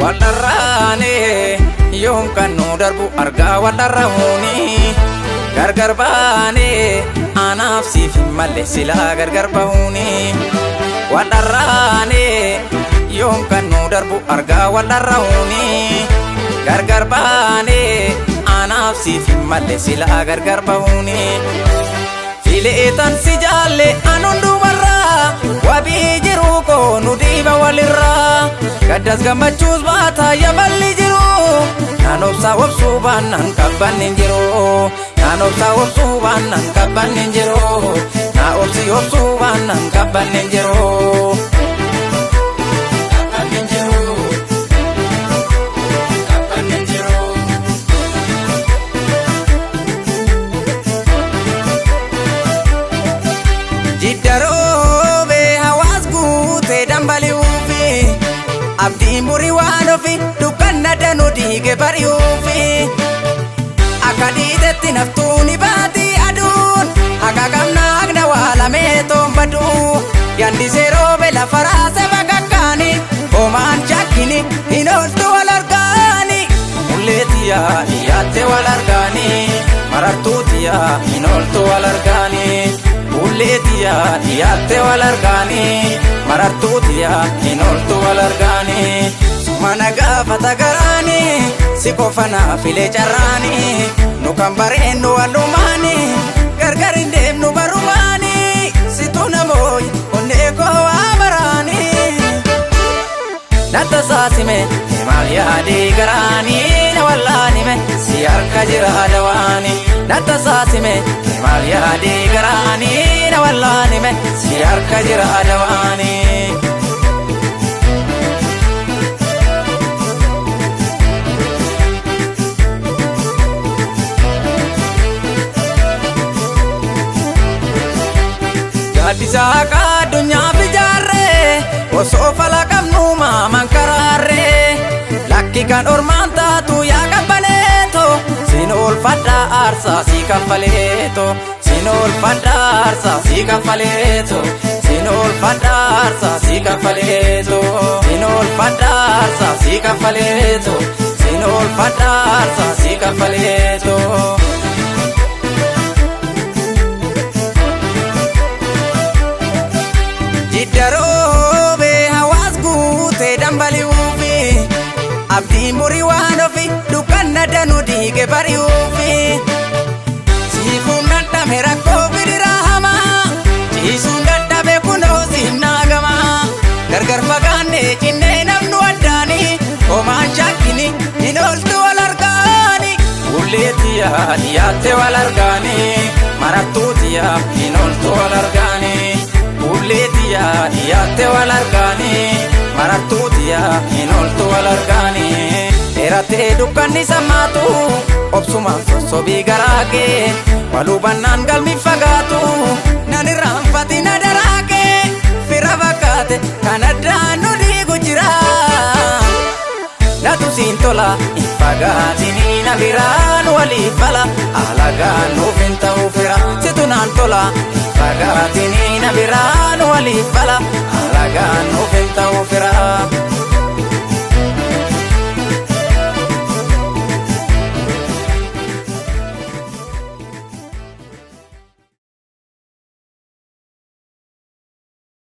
waldarraane yoom kan nu darbu argaa waldarrahuuni gargar baane anaaf siif hin malle silaa gargar bahuuni waldarraane yoom kan nu darbu argaa waldarrahuuni gargar baane anaaf siif hin malle silaa gargar bahuuni fileetan si jaalle anundu warraa wabii jiru koo nu dhiiba walirraa gaddas gammachuus baata yaballi jiru naan obsaa obsuu baannaan qabbanni hin jiru naan obsaa obsuu baannaan qabbanni hin jiru naa obsi obsuu baannaan qabbanni hin jiru. Abdiin burii waan ofi dukkanna danuu dhiige bari'uufi akka dhiitetti naftuuni baatii aduun akka gamnaagna waa lamee toonbadu yandisee roobe lafa raase bakakkaani homaan shakkini hin ooltu wal argaani mulleetiyaa dhiyaatte wal argaani marartuutiyaa hin ooltu wal argaani mulleetiyaa dhiyaatte wal argaani marartuutiyaa hin ooltu wal argaani mana gaafata garaani si qofanaa filee carraani nu kan bareennu wallumaani gargar hin deemnu barumaani situ namooy onnee koo waa baraani natta saasime maal yaadee garaani na wallaanime si harka jira dawaani natta saasime maal yaadee garaani na wallaanime si harka jira dawaani. Gaaddisa addunyaa fi jaarree osoo fala qabnu maaman karaarree lakki kan ormaan taatu yaa qabbaleeto siin oolfadhaa aarsaa sii kaffaleeto siin oolfadhaa aarsaa sii kaffaleeto siin oolfadhaa aarsaa sii kaffaleeto siin oolfadhaa aarsaa sii kaffaleeto siin oolfadhaa aarsaa sii kaffaleeto. Jiddaroobe hawaas guutee dambali'uufi abdiin burii waan ofi dukkanna danuu dhiige bari'uufi siifuun dadhabe rakkoo bidiraa hamaa ciisuun dadhabe kunoo siif naagamaa gargar fagaannee cinnee namnu addaani homaan shakkini hin ooltu wal argaani mulleetiyaa dhiyaatte wal argaani marartuutiyaa hin ooltu wal argaani. Mulleetiyaa dhiyaatte wal argaani marartuutiyaa hin ooltu wal argaani dheerattee dukkanni sammaatu obsumaan sossobii garaakee wal hubannaan galmi fagaatu nan irraanfati na daraakee fira fakkaate kan addaan nu dhiigu jira natu siin tola hin fagaatinii na biraan waliif fala alagaan nuuf hin ta'u fira situ naan tola fagaatini na biraan waliif fala alagaan